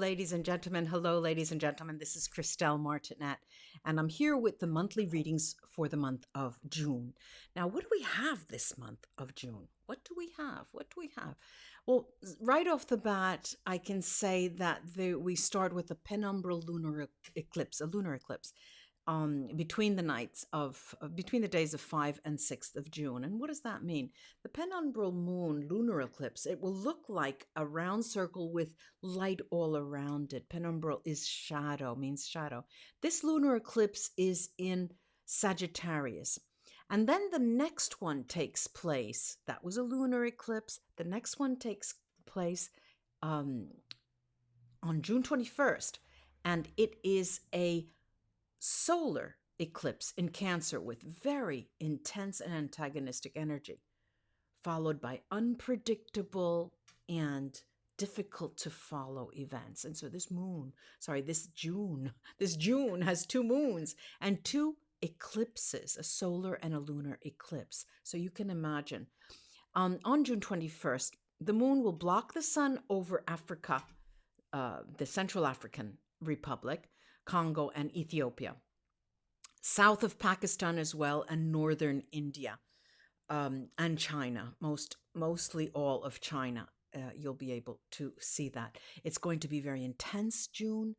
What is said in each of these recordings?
ladies and gentlemen. Hello, ladies and gentlemen. This is Christelle Martinette, and I'm here with the monthly readings for the month of June. Now, what do we have this month of June? What do we have? What do we have? Well, right off the bat, I can say that we start with a penumbral lunar eclipse, a lunar eclipse. Between the days of 5 and 6th of June. And what does that mean? The penumbral moon lunar eclipse, it will look like a round circle with light all around it. Penumbral is shadow, means shadow. This lunar eclipse is in Sagittarius. And then the next one takes place. That was a lunar eclipse. The next one takes place on June 21st. And it is a solar eclipse in Cancer with very intense and antagonistic energy, followed by unpredictable and difficult to follow events. And so this June has 2 moons and 2 eclipses, a solar and a lunar eclipse. So you can imagine on June 21st, the moon will block the sun over Africa, the Central African Republic, Congo, and Ethiopia, south of Pakistan as well, and northern India, and China, mostly all of China. You'll be able to see that. It's going to be very intense, June,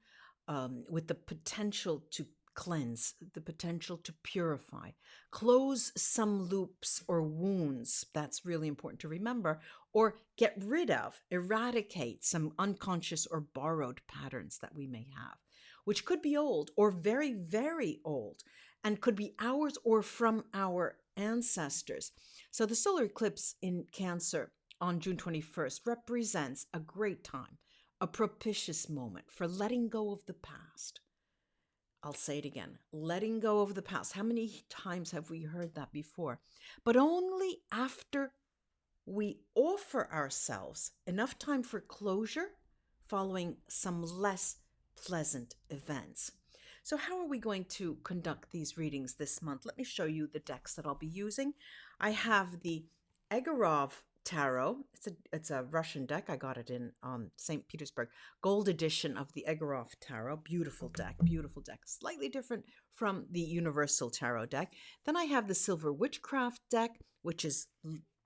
with the potential to cleanse, the potential to purify, close some loops or wounds. That's really important to remember, or get rid of, eradicate some unconscious or borrowed patterns that we may have, which could be old or very, very old, and could be ours or from our ancestors. So the solar eclipse in Cancer on June 21st represents a great time, a propitious moment for letting go of the past. I'll say it again, letting go of the past. How many times have we heard that before? But only after we offer ourselves enough time for closure following some less pleasant events. So how are we going to conduct these readings this month? Let me show you the decks that I'll be using. I have the Egorov Tarot. It's a Russian deck. I got it in St. Petersburg. Gold edition of the Egorov Tarot. Beautiful deck, beautiful deck. Slightly different from the Universal Tarot deck. Then I have the Silver Witchcraft deck, which is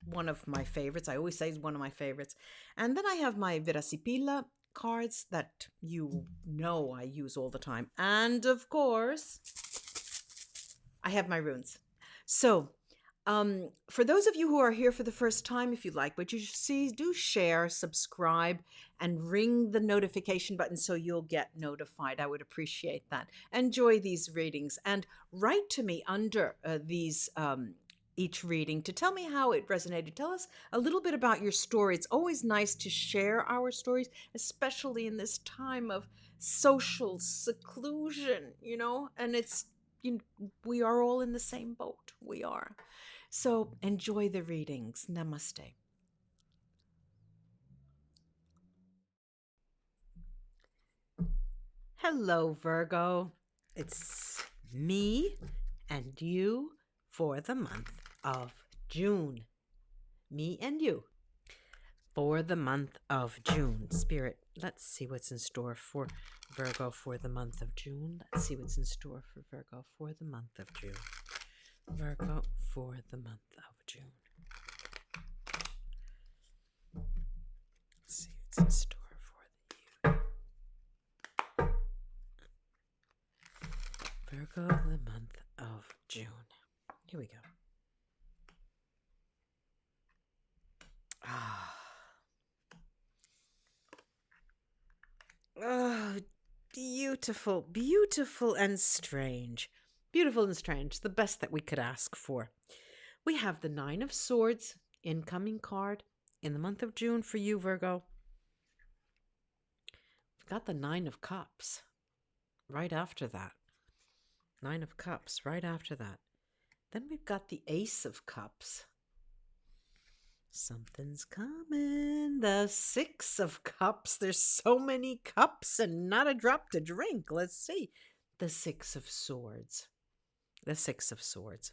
one of my favorites. I always say it's one of my favorites. And then I have my Virasipila cards that you know I use all the time. And of course, I have my runes. So for those of you who are here for the first time, if you like what you see, do share, subscribe, and ring the notification button so you'll get notified. I would appreciate that. Enjoy these readings and write to me under each reading to tell me how it resonated. Tell us a little bit about your story. It's always nice to share our stories, especially in this time of social seclusion, and we are all in the same boat. We are. So enjoy the readings. Namaste. Hello, Virgo. It's me and you for the month of June. Me and you for the month of June. Spirit, let's see what's in store for Virgo for the month of June. Let's see what's in store for Virgo for the month of June. Virgo for the month of June. Let's see what's in store for you. Virgo, the month of June. Here we go. Oh, beautiful, beautiful and strange. Beautiful and strange, the best that we could ask for. We have the 9 of Swords, incoming card in the month of June for you, Virgo. We've got the 9 of Cups right after that. 9 of Cups right after that. Then we've got the Ace of Cups. Something's coming. The 6 of Cups. There's so many cups and not a drop to drink. Let's see. The 6 of Swords. The 6 of Swords.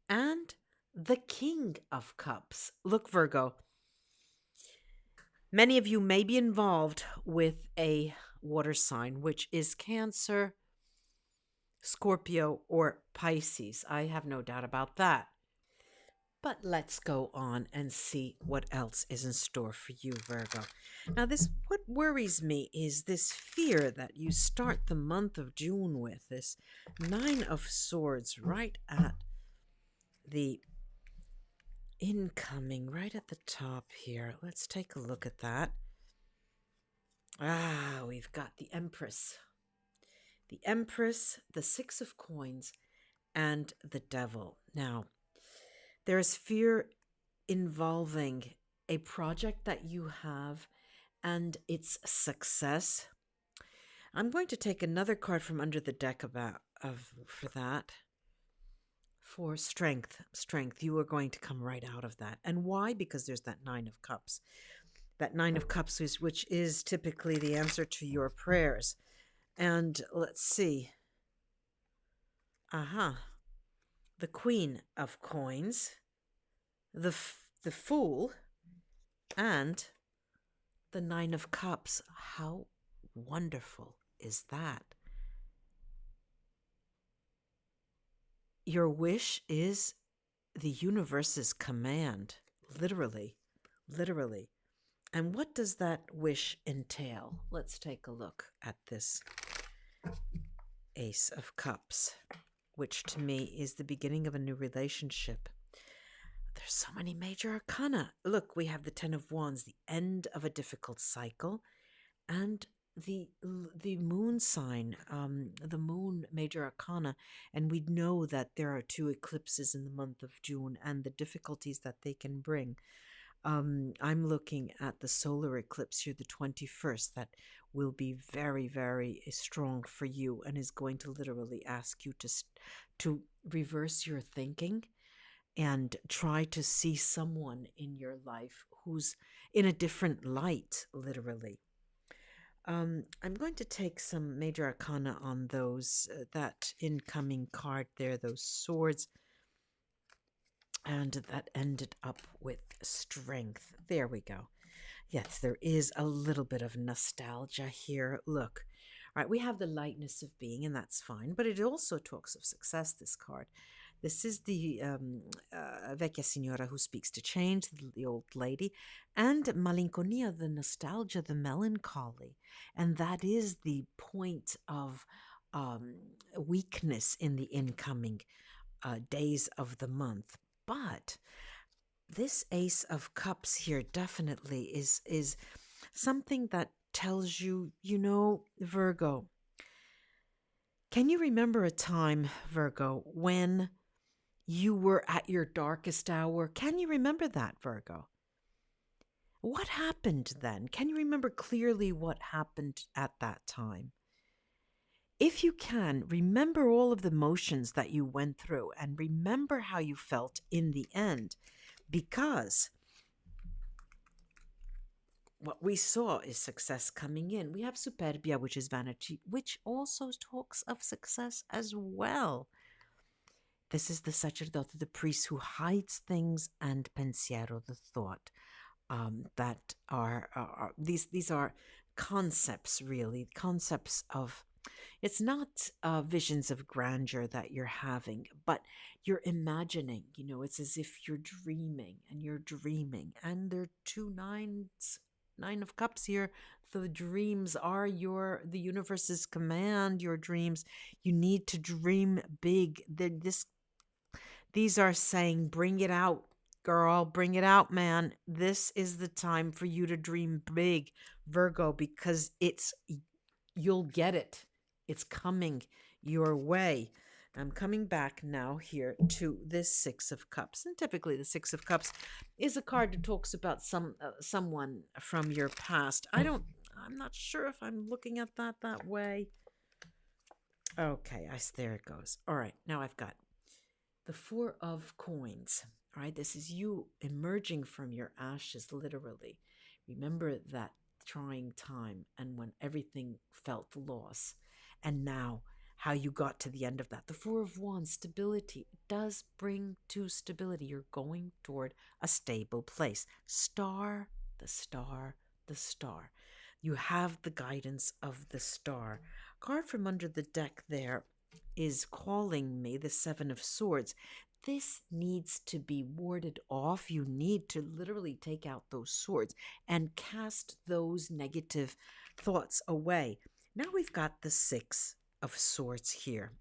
And the King of Cups. Look, Virgo. Many of you may be involved with a water sign, which is Cancer, Scorpio, or Pisces. I have no doubt about that. But let's go on and see what else is in store for you, Virgo. Now, what worries me is this fear that you start the month of June with, this Nine of Swords right at the incoming, right at the top here. Let's take a look at that. We've got the Empress. The Empress, the Six of Coins, and the Devil. Now, there is fear involving a project that you have and its success. I'm going to take another card from under the deck for that. For strength. Strength. You are going to come right out of that. And why? Because there's that Nine of Cups. That Nine of Cups, which is typically the answer to your prayers. And let's see. The Queen of Coins, the Fool, and the Nine of Cups. How wonderful is that? Your wish is the universe's command, literally, literally. And what does that wish entail? Let's take a look at this Ace of Cups, which to me is the beginning of a new relationship. There's so many major arcana. Look, we have the Ten of Wands, the end of a difficult cycle, and the moon sign, the moon major arcana, and we know that there are 2 eclipses in the month of June and the difficulties that they can bring. I'm looking at the solar eclipse here, the 21st, that will be very, very strong for you and is going to literally ask you to reverse your thinking and try to see someone in your life who's in a different light, literally. I'm going to take some major arcana on those, that incoming card there, those swords. And that ended up with strength. There we go. Yes, there is a little bit of nostalgia here. Look, all right, we have the lightness of being, and that's fine. But it also talks of success, this card. This is the Vecchia Signora who speaks to change, the old lady, and malinconia, the nostalgia, the melancholy. And that is the point of weakness in the incoming days of the month. But this Ace of Cups here definitely is something that tells you, Virgo, can you remember a time, Virgo, when you were at your darkest hour? Can you remember that, Virgo? What happened then? Can you remember clearly what happened at that time? If you can, remember all of the motions that you went through and remember how you felt in the end, because what we saw is success coming in. We have Superbia, which is vanity, which also talks of success as well. This is the sacerdote, the priest who hides things, and pensiero, the thought. That are these are concepts, really, concepts of. It's not visions of grandeur that you're having, but you're imagining. It's as if you're dreaming, and there are 2 nines. 9 of Cups here. The dreams are the universe's command. Your dreams. You need to dream big. These are saying, bring it out, girl. Bring it out, man. This is the time for you to dream big, Virgo, because you'll get it. It's coming your way. I'm coming back now here to this Six of Cups. And typically the Six of Cups is a card that talks about someone from your past. I'm not sure if I'm looking at that way. Okay, there it goes. All right, now I've got the Four of Coins. All right, this is you emerging from your ashes, literally. Remember that trying time and when everything felt loss. And now how you got to the end of that. The Four of Wands, stability, does bring to stability. You're going toward a stable place. The star the star. You have the guidance of the star. Card from under the deck there is calling me, the Seven of Swords. This needs to be warded off. You need to literally take out those swords and cast those negative thoughts away. Now we've got the Six of Swords here.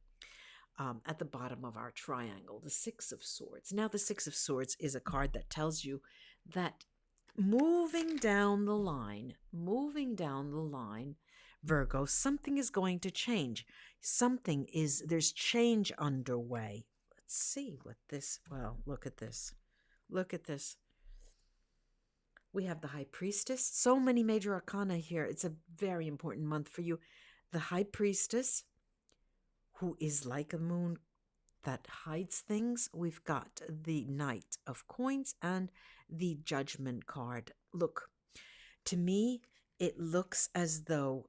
At the bottom of our triangle, the Six of Swords. Now, the Six of Swords is a card that tells you that moving down the line, Virgo, something is going to change. There's change underway. Let's see what this, well, look at this. Look at this. We have the High Priestess. So many major arcana here. It's a very important month for you. The High Priestess, who is like a moon that hides things. We've got the Knight of Coins and the Judgment card. Look, to me, it looks as though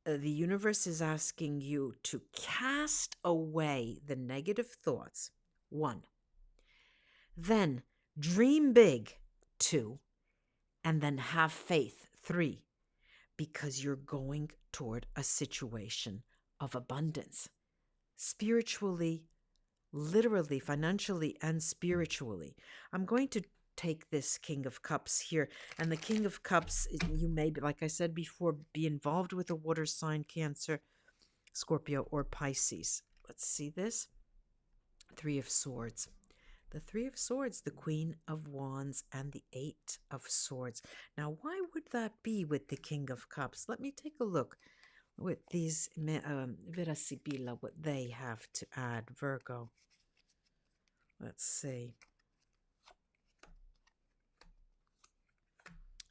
the universe is asking you to cast away the negative thoughts, 1. Then dream big, 2. And then have faith, 3. Because you're going toward a situation of abundance. Spiritually, literally, financially, and spiritually. I'm going to take this King of Cups here. And the King of Cups, you may, like I said before, be involved with a water sign, Cancer, Scorpio, or Pisces. Let's see this. Three of Swords. The Three of Swords, the Queen of Wands, and the Eight of Swords. Now, why would that be with the King of Cups? Let me take a look with these Vera Sibilla, what they have to add, Virgo. Let's see.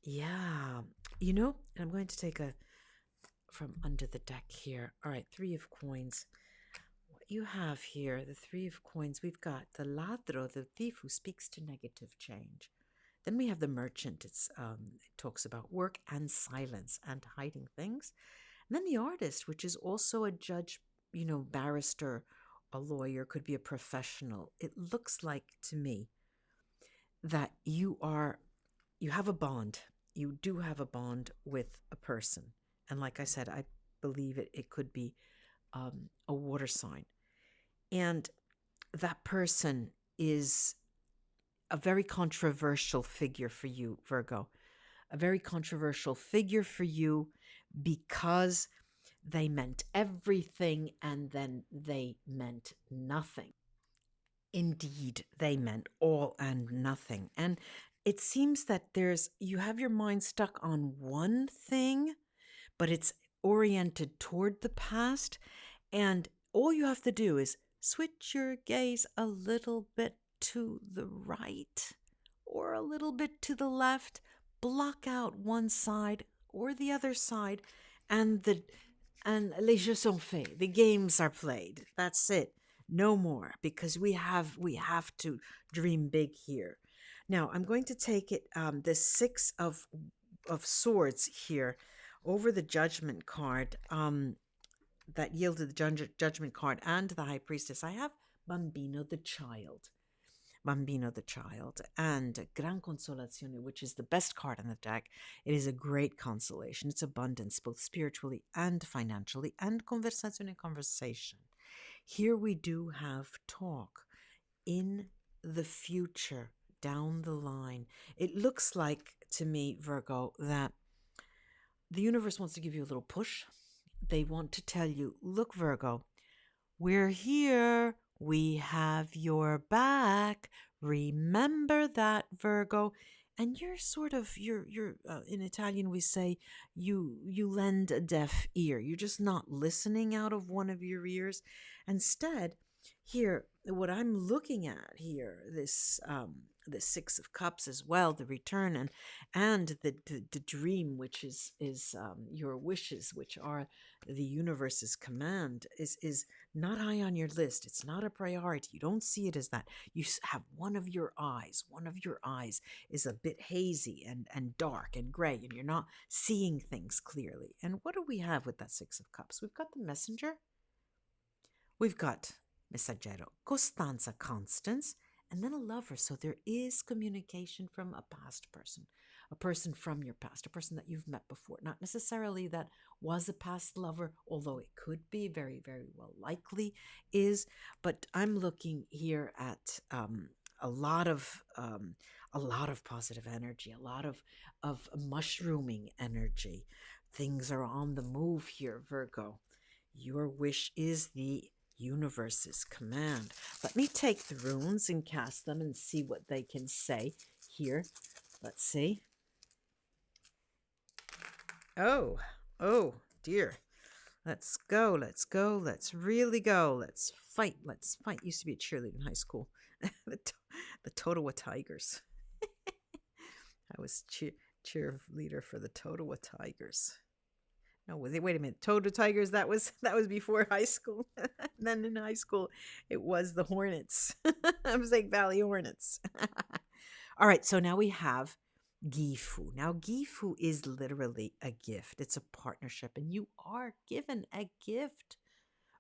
Yeah, you know, I'm going to take a from under the deck here. All right, Three of Coins. What you have here, the Three of Coins, we've got the ladro, the thief who speaks to negative change. Then we have the merchant. It talks about work and silence and hiding things. And then the artist, which is also a judge, you know, barrister, a lawyer, could be a professional. It looks like to me that you have a bond. You do have a bond with a person. And like I said, I believe it could be a water sign. And that person is a very controversial figure for you, Virgo. A very controversial figure for you because they meant everything and then they meant nothing. Indeed, they meant all and nothing. And it seems that you have your mind stuck on one thing, but it's oriented toward the past. And all you have to do is switch your gaze a little bit to the right or a little bit to the left, block out one side or the other side, and les jeux sont faits. The games are played. That's it. No more, because we have to dream big here. Now I'm going to take it the Six of Swords here over the Judgment card that yielded the Judgment card and the High Priestess. I have Bambino the Child. Bambino the Child, and Gran Consolazione, which is the best card in the deck. It is a great consolation. It's abundance, both spiritually and financially, and conversazione, conversation. Here we do have talk in the future, down the line. It looks like to me, Virgo, that the universe wants to give you a little push. They want to tell you, look, Virgo, we're here. We have your back. Remember that, Virgo. And you're sort of, you're in Italian we say, you lend a deaf ear. You're just not listening out of one of your ears. Instead, here, what I'm looking at here, this the Six of Cups as well, the return, and the dream, which is your wishes, which are the universe's command, is not high on your list. It's not a priority. You don't see it as that. You have one of your eyes is a bit hazy and dark and gray, and you're not seeing things clearly. And what do we have with that Six of Cups? We've got the Messenger. We've got Messaggero, Costanza, Constance, and then a lover. So there is communication from a past person, a person from your past, a person that you've met before. Not necessarily that was a past lover, although it could be, very, very well likely is. But I'm looking here at a lot of positive energy, a lot of mushrooming energy. Things are on the move here, Virgo. Your wish is the universe's command. Let me take the runes and cast them and see what they can say here. Let's see. Oh dear. Let's go, let's go, let's really go. Let's fight, let's fight. Used to be a cheerleader in high school. the Totowa Tigers. I was cheerleader for the Totowa Tigers. No, wait a minute. Totowa Tigers, that was before high school. Then in high school, it was the Hornets. Mosaic Valley Hornets. All right, so now we have Gifu. Now, Gifu is literally a gift. It's a partnership, and you are given a gift.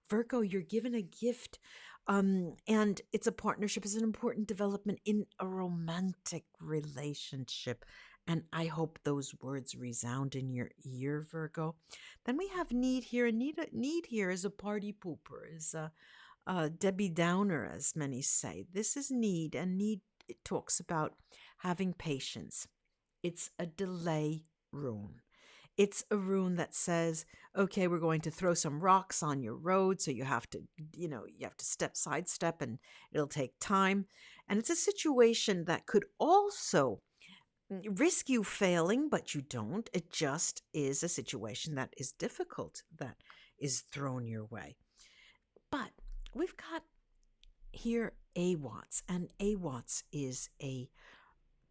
Virgo, you're given a gift. And it's a partnership. It's an important development in a romantic relationship. And I hope those words resound in your ear, Virgo. Then we have need here. And need here is a party pooper, is a Debbie Downer, as many say. This is need, and need, it talks about having patience. It's a delay rune. It's a rune that says, okay, we're going to throw some rocks on your road. So you have to sidestep, and it'll take time. And it's a situation that could also risk you failing, but you don't. It just is a situation that is difficult, that is thrown your way. But we've got here Awats, and Awats is a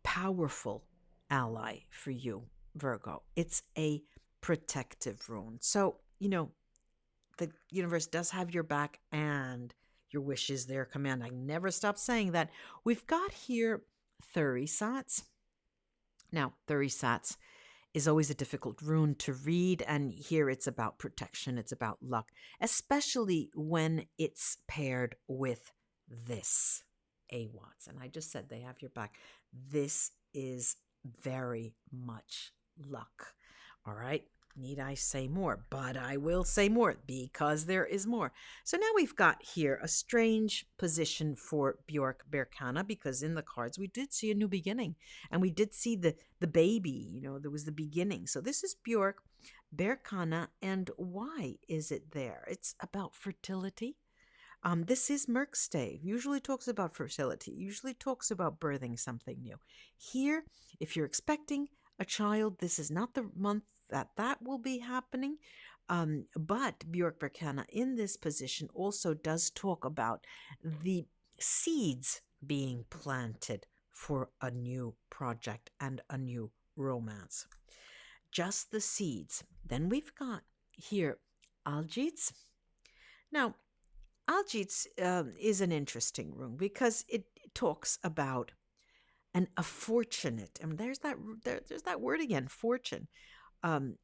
powerful ally for you, Virgo. It's a protective rune. So, the universe does have your back, and your wish is their command. I never stop saying that. We've got here Thurisats. Now, Thurisats is always a difficult rune to read, and here it's about protection. It's about luck, especially when it's paired with this Awats. And I just said they have your back. This is very much luck. All right. Need I say more? But I will say more because there is more. So now we've got here a strange position for Bjork Berkana, because in the cards we did see a new beginning, and we did see the baby, there was the beginning. So this is Bjork Berkana, and why is it there? It's about fertility. This is Merkstave. Usually talks about fertility. Usually talks about birthing something new. Here, if you're expecting a child, this is not the month that will be happening. But Bjork Berkana in this position also does talk about the seeds being planted for a new project and a new romance. Just the seeds. Then we've got here Aljits. Now, Aljits is an interesting rune because it talks about a fortunate, and there's that word again, fortune.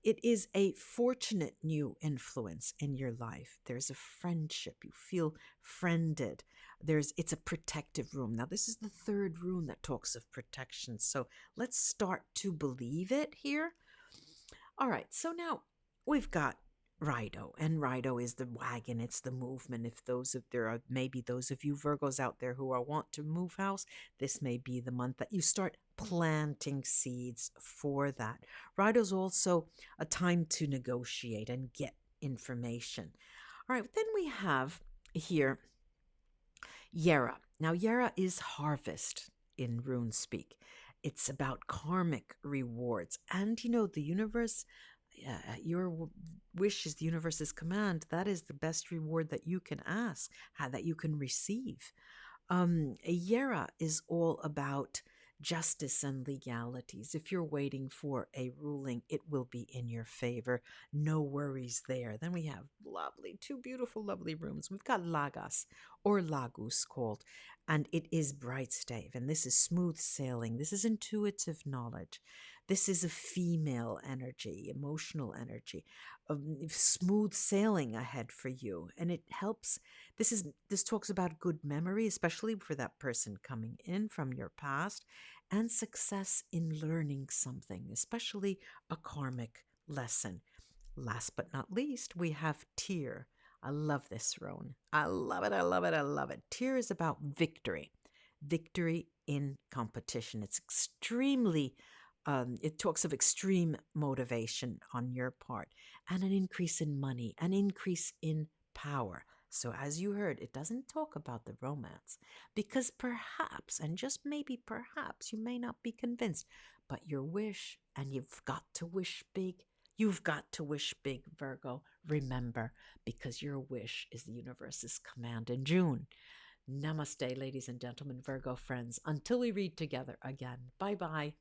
It is a fortunate new influence in your life. There's a friendship. You feel friended. It's a protective rune. Now, this is the third rune that talks of protection. So let's start to believe it here. All right. So now we've got Rido, and Rido is the wagon. It's the movement. If there are maybe those of you Virgos out there who want to move house, this may be the month that you start planting seeds for that. Rido's also a time to negotiate and get information. All right, then we have here Yera. Now, Yera is harvest in rune speak. It's about karmic rewards. And the universe, your wish is the universe's command. That is the best reward that you can ask, that you can receive. Yera is all about justice and legalities. If you're waiting for a ruling, it will be in your favor. No worries there. Then we have two beautiful, lovely rooms. We've got Lagas, or Lagus called, and it is bright stave. And this is smooth sailing. This is intuitive knowledge. This is a female energy, emotional energy. smooth sailing ahead for you, and it helps. This talks about good memory, especially for that person coming in from your past, and success in learning something, especially a karmic lesson. Last but not least, we have tear. I love this, Rune. I love it. I love it. I love it. Tear is about victory, victory in competition. It's extremely, it talks of extreme motivation on your part, and an increase in money, an increase in power. So, as you heard, it doesn't talk about the romance because perhaps, and just maybe perhaps, you may not be convinced, but your wish, and you've got to wish big. You've got to wish big, Virgo. Remember, because your wish is the universe's command in June. Namaste, ladies and gentlemen, Virgo friends. Until we read together again. Bye bye.